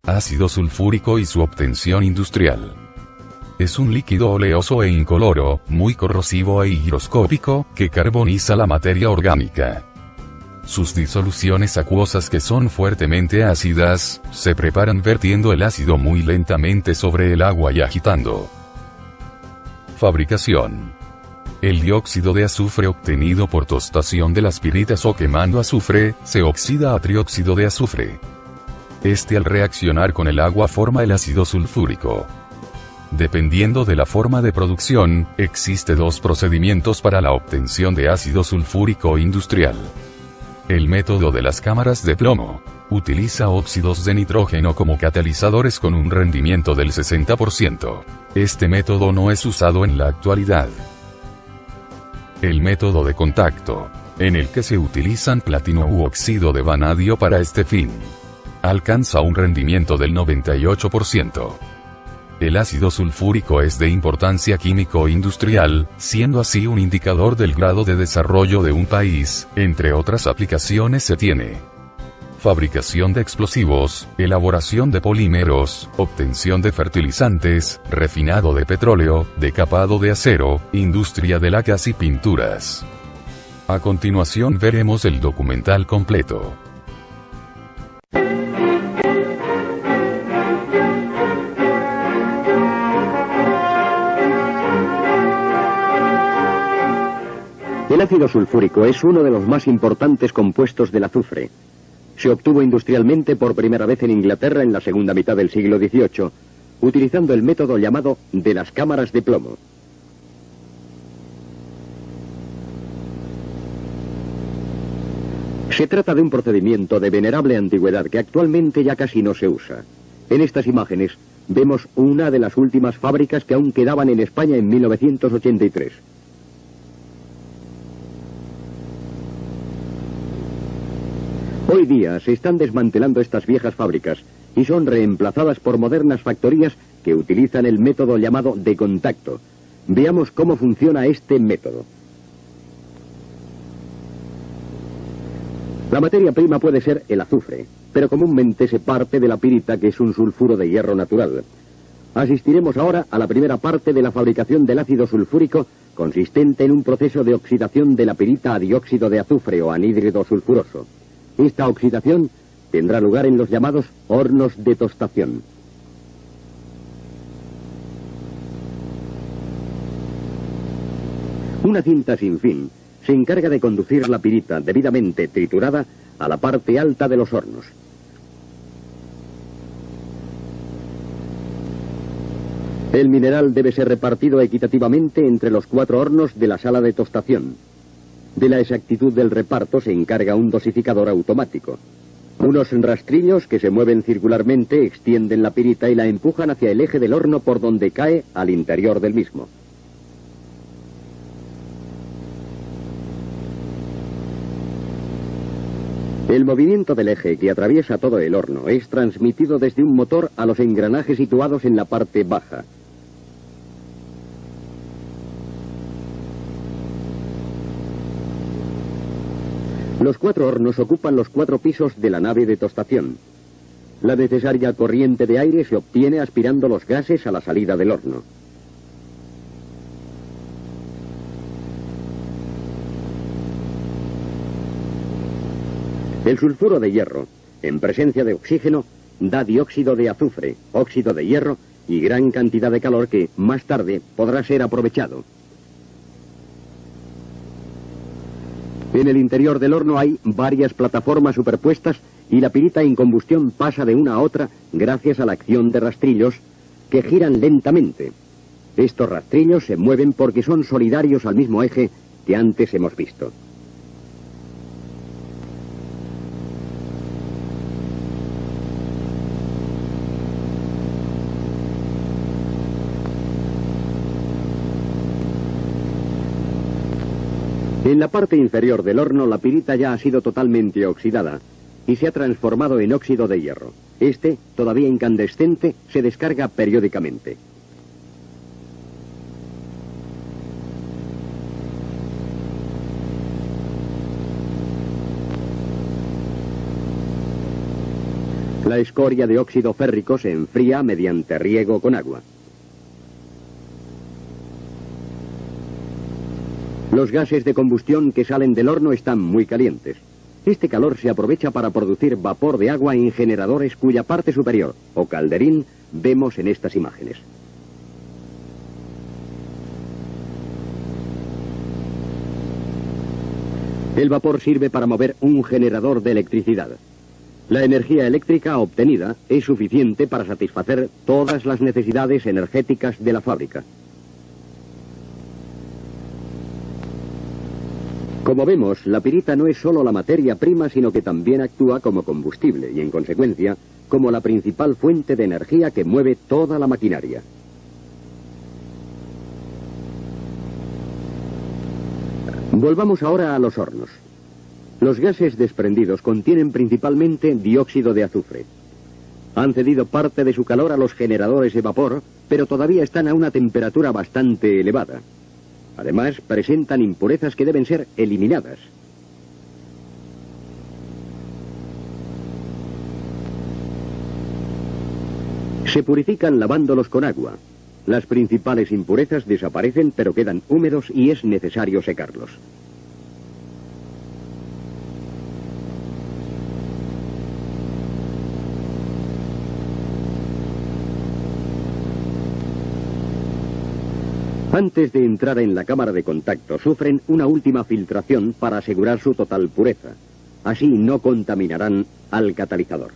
Ácido sulfúrico y su obtención industrial. Es un líquido oleoso e incoloro, muy corrosivo e higroscópico, que carboniza la materia orgánica. Sus disoluciones acuosas, que son fuertemente ácidas, se preparan vertiendo el ácido muy lentamente sobre el agua y agitando. Fabricación. El dióxido de azufre obtenido por tostación de las piritas o quemando azufre, se oxida a trióxido de azufre. Este, al reaccionar con el agua, forma el ácido sulfúrico. Dependiendo de la forma de producción, existe dos procedimientos para la obtención de ácido sulfúrico industrial. El método de las cámaras de plomo utiliza óxidos de nitrógeno como catalizadores con un rendimiento del 60%. Este método no es usado en la actualidad. El método de contacto, en el que se utilizan platino u óxido de vanadio para este fin, alcanza un rendimiento del 98%. El ácido sulfúrico es de importancia químico-industrial, siendo así un indicador del grado de desarrollo de un país. Entre otras aplicaciones se tiene fabricación de explosivos, elaboración de polímeros, obtención de fertilizantes, refinado de petróleo, decapado de acero, industria de lacas y pinturas. A continuación veremos el documental completo. El ácido sulfúrico es uno de los más importantes compuestos del azufre. Se obtuvo industrialmente por primera vez en Inglaterra en la segunda mitad del siglo XVIII, utilizando el método llamado de las cámaras de plomo. Se trata de un procedimiento de venerable antigüedad que actualmente ya casi no se usa. En estas imágenes vemos una de las últimas fábricas que aún quedaban en España en 1983. Hoy día se están desmantelando estas viejas fábricas y son reemplazadas por modernas factorías que utilizan el método llamado de contacto. Veamos cómo funciona este método. La materia prima puede ser el azufre, pero comúnmente se parte de la pirita, que es un sulfuro de hierro natural. Asistiremos ahora a la primera parte de la fabricación del ácido sulfúrico, consistente en un proceso de oxidación de la pirita a dióxido de azufre o anhídrido sulfuroso. Esta oxidación tendrá lugar en los llamados hornos de tostación. Una cinta sin fin se encarga de conducir la pirita debidamente triturada a la parte alta de los hornos. El mineral debe ser repartido equitativamente entre los 4 hornos de la sala de tostación. De la exactitud del reparto se encarga un dosificador automático. Unos rastrillos que se mueven circularmente extienden la pirita y la empujan hacia el eje del horno, por donde cae al interior del mismo. El movimiento del eje que atraviesa todo el horno es transmitido desde un motor a los engranajes situados en la parte baja. Los 4 hornos ocupan los 4 pisos de la nave de tostación. La necesaria corriente de aire se obtiene aspirando los gases a la salida del horno. El sulfuro de hierro, en presencia de oxígeno, da dióxido de azufre, óxido de hierro y gran cantidad de calor que, más tarde, podrá ser aprovechado. En el interior del horno hay varias plataformas superpuestas y la pirita en combustión pasa de una a otra gracias a la acción de rastrillos que giran lentamente. Estos rastrillos se mueven porque son solidarios al mismo eje que antes hemos visto. En la parte inferior del horno la pirita ya ha sido totalmente oxidada y se ha transformado en óxido de hierro. Este, todavía incandescente, se descarga periódicamente. La escoria de óxido férrico se enfría mediante riego con agua. Los gases de combustión que salen del horno están muy calientes. Este calor se aprovecha para producir vapor de agua en generadores cuya parte superior, o calderín, vemos en estas imágenes. El vapor sirve para mover un generador de electricidad. La energía eléctrica obtenida es suficiente para satisfacer todas las necesidades energéticas de la fábrica. Como vemos, la pirita no es solo la materia prima, sino que también actúa como combustible y, en consecuencia, como la principal fuente de energía que mueve toda la maquinaria. Volvamos ahora a los hornos. Los gases desprendidos contienen principalmente dióxido de azufre. Han cedido parte de su calor a los generadores de vapor, pero todavía están a una temperatura bastante elevada. Además, presentan impurezas que deben ser eliminadas. Se purifican lavándolos con agua. Las principales impurezas desaparecen, pero quedan húmedos y es necesario secarlos. Antes de entrar en la cámara de contacto, sufren una última filtración para asegurar su total pureza. Así no contaminarán al catalizador.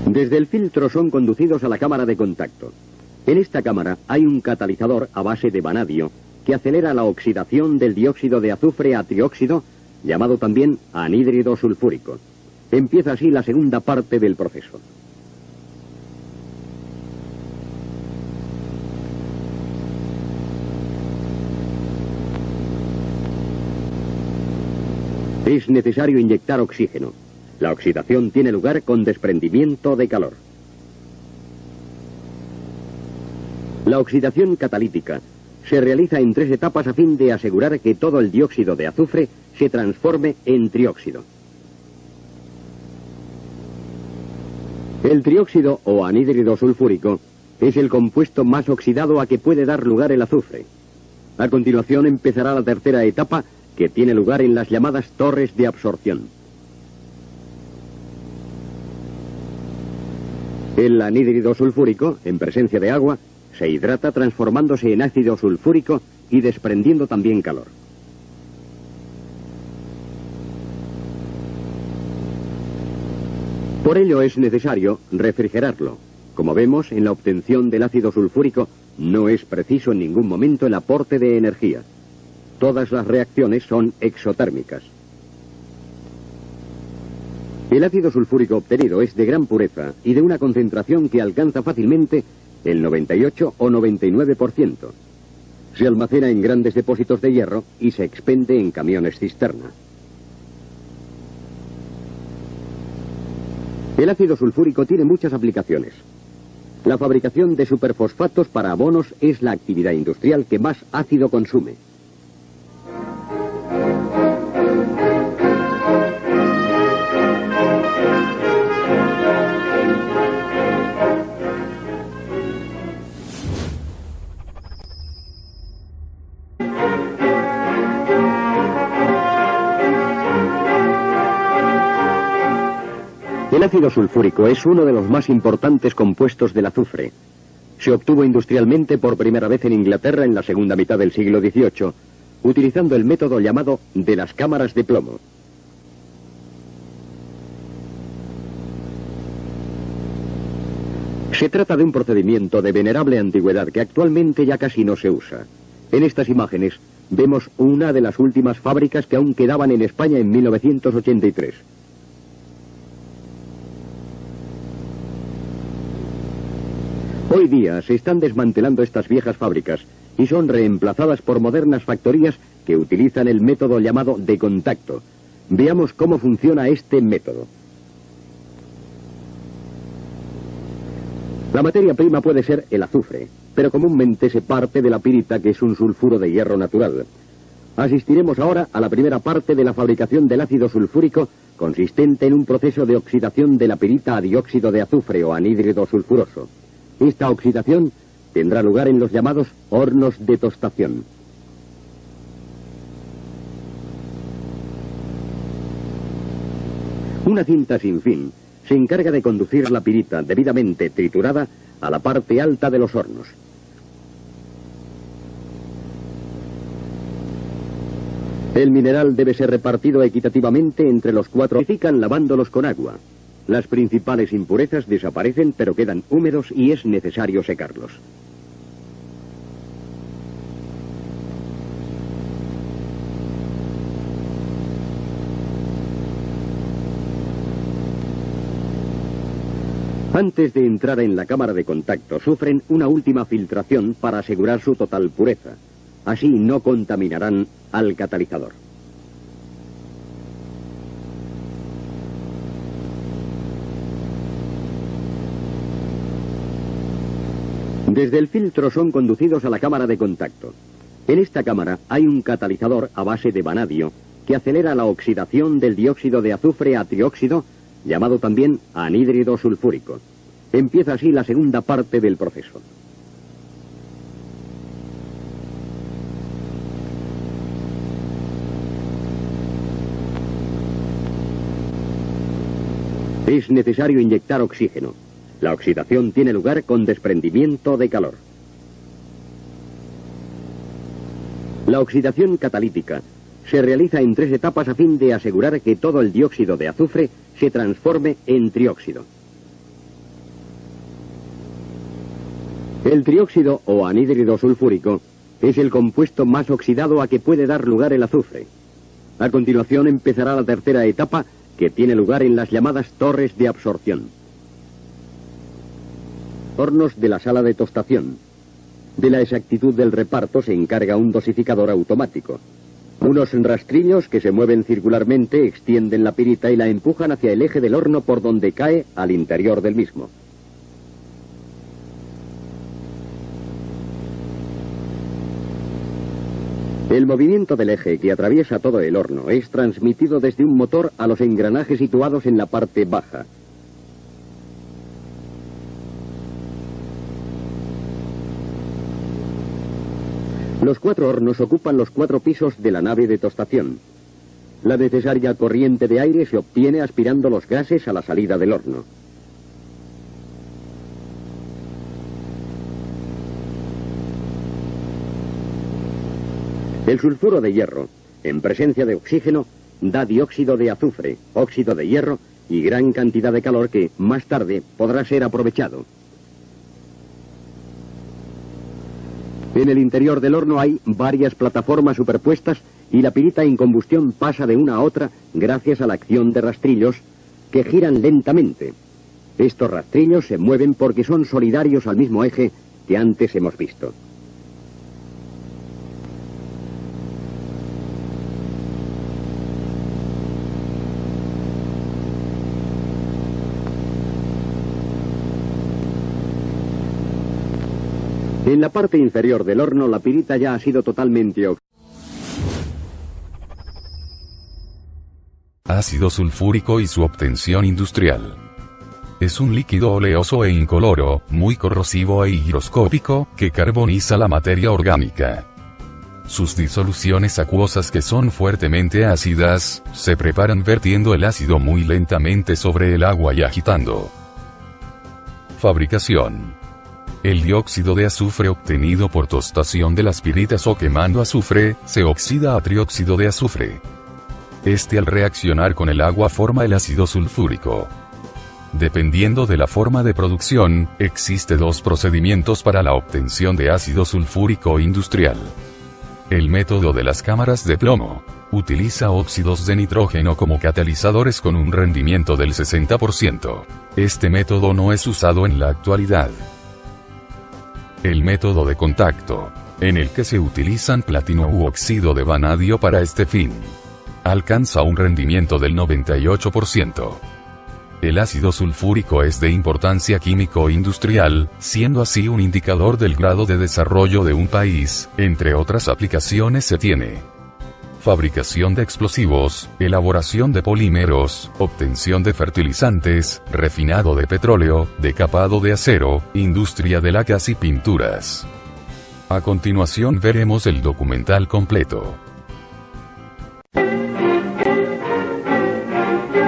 Desde el filtro son conducidos a la cámara de contacto. En esta cámara hay un catalizador a base de vanadio que acelera la oxidación del dióxido de azufre a trióxido, llamado también anhídrido sulfúrico. Empieza así la segunda parte del proceso. Es necesario inyectar oxígeno. La oxidación tiene lugar con desprendimiento de calor. La oxidación catalítica se realiza en 3 etapas a fin de asegurar que todo el dióxido de azufre se transforme en trióxido. El trióxido o anhídrido sulfúrico es el compuesto más oxidado a que puede dar lugar el azufre. A continuación empezará la tercera etapa, que tiene lugar en las llamadas torres de absorción. El anhídrido sulfúrico, en presencia de agua, se hidrata transformándose en ácido sulfúrico y desprendiendo también calor. Por ello es necesario refrigerarlo. Como vemos, en la obtención del ácido sulfúrico no es preciso en ningún momento el aporte de energía. Todas las reacciones son exotérmicas. El ácido sulfúrico obtenido es de gran pureza y de una concentración que alcanza fácilmente el 98 o 99%. Se almacena en grandes depósitos de hierro y se expende en camiones cisterna. El ácido sulfúrico tiene muchas aplicaciones. La fabricación de superfosfatos para abonos es la actividad industrial que más ácido consume. El ácido sulfúrico es uno de los más importantes compuestos del azufre. Se obtuvo industrialmente por primera vez en Inglaterra en la segunda mitad del siglo XVIII, utilizando el método llamado de las cámaras de plomo. Se trata de un procedimiento de venerable antigüedad que actualmente ya casi no se usa. En estas imágenes vemos una de las últimas fábricas que aún quedaban en España en 1983. Hoy día se están desmantelando estas viejas fábricas y son reemplazadas por modernas factorías que utilizan el método llamado de contacto. Veamos cómo funciona este método. La materia prima puede ser el azufre. pero comúnmente se parte de la pirita, que es un sulfuro de hierro natural. Asistiremos ahora a la primera parte de la fabricación del ácido sulfúrico, consistente en un proceso de oxidación de la pirita a dióxido de azufre o anhídrido sulfuroso. Esta oxidación tendrá lugar en los llamados hornos de tostación. Una cinta sin fin se encarga de conducir la pirita debidamente triturada a la parte alta de los hornos. El mineral debe ser repartido equitativamente entre los cuatro. Purifican lavándolos con agua. Las principales impurezas desaparecen, pero quedan húmedos y es necesario secarlos. Antes de entrar en la cámara de contacto, sufren una última filtración para asegurar su total pureza. Así no contaminarán al catalizador. Desde el filtro son conducidos a la cámara de contacto. En esta cámara hay un catalizador a base de vanadio que acelera la oxidación del dióxido de azufre a trióxido, llamado también anhídrido sulfúrico. Empieza así la segunda parte del proceso. Es necesario inyectar oxígeno. La oxidación tiene lugar con desprendimiento de calor. La oxidación catalítica se realiza en 3 etapas a fin de asegurar que todo el dióxido de azufre se transforme en trióxido. El trióxido o anhídrido sulfúrico es el compuesto más oxidado a que puede dar lugar el azufre. A continuación empezará la tercera etapa, que tiene lugar en las llamadas torres de absorción. Hornos de la sala de tostación. De la exactitud del reparto se encarga un dosificador automático. Unos rastrillos que se mueven circularmente extienden la pirita y la empujan hacia el eje del horno por donde cae al interior del mismo. El movimiento del eje que atraviesa todo el horno es transmitido desde un motor a los engranajes situados en la parte baja. Los 4 hornos ocupan los 4 pisos de la nave de tostación. La necesaria corriente de aire se obtiene aspirando los gases a la salida del horno. El sulfuro de hierro, en presencia de oxígeno, da dióxido de azufre, óxido de hierro y gran cantidad de calor que, más tarde, podrá ser aprovechado. En el interior del horno hay varias plataformas superpuestas y la pirita en combustión pasa de una a otra gracias a la acción de rastrillos que giran lentamente. Estos rastrillos se mueven porque son solidarios al mismo eje que antes hemos visto. En la parte inferior del horno, la pirita ya ha sido totalmente oxidada. Ácido sulfúrico y su obtención industrial. Es un líquido oleoso e incoloro, muy corrosivo e higroscópico, que carboniza la materia orgánica. Sus disoluciones acuosas, que son fuertemente ácidas, se preparan vertiendo el ácido muy lentamente sobre el agua y agitando. Fabricación. El dióxido de azufre obtenido por tostación de las piritas o quemando azufre, se oxida a trióxido de azufre. Este, al reaccionar con el agua, forma el ácido sulfúrico. Dependiendo de la forma de producción, existe 2 procedimientos para la obtención de ácido sulfúrico industrial. El método de las cámaras de plomo utiliza óxidos de nitrógeno como catalizadores con un rendimiento del 60%. Este método no es usado en la actualidad. El método de contacto, en el que se utilizan platino u óxido de vanadio para este fin, alcanza un rendimiento del 98%. El ácido sulfúrico es de importancia químico-industrial, siendo así un indicador del grado de desarrollo de un país. Entre otras aplicaciones se tiene fabricación de explosivos, elaboración de polímeros, obtención de fertilizantes, refinado de petróleo, decapado de acero, industria de lacas y pinturas. A continuación veremos el documental completo.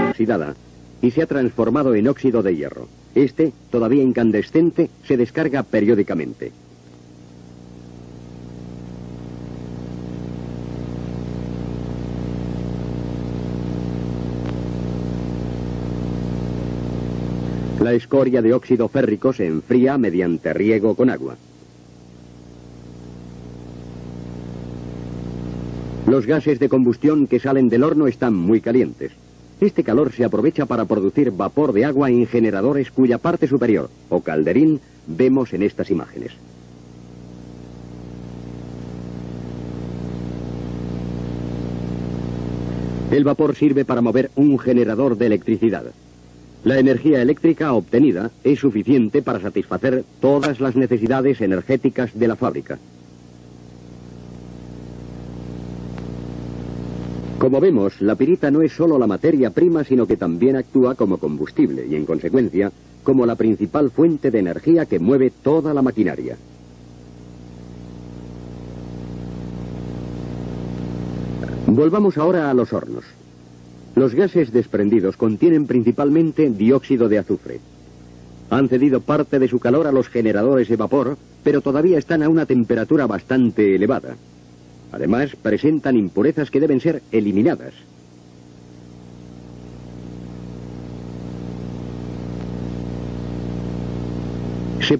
Oxidada, y se ha transformado en óxido de hierro. Este, todavía incandescente, se descarga periódicamente. La escoria de óxido férrico se enfría mediante riego con agua. Los gases de combustión que salen del horno están muy calientes. Este calor se aprovecha para producir vapor de agua en generadores cuya parte superior, o calderín, vemos en estas imágenes. El vapor sirve para mover un generador de electricidad. La energía eléctrica obtenida es suficiente para satisfacer todas las necesidades energéticas de la fábrica. Como vemos, la pirita no es solo la materia prima, sino que también actúa como combustible y, en consecuencia, como la principal fuente de energía que mueve toda la maquinaria. Volvamos ahora a los hornos. Los gases desprendidos contienen principalmente dióxido de azufre. Han cedido parte de su calor a los generadores de vapor, pero todavía están a una temperatura bastante elevada. Además, presentan impurezas que deben ser eliminadas. Se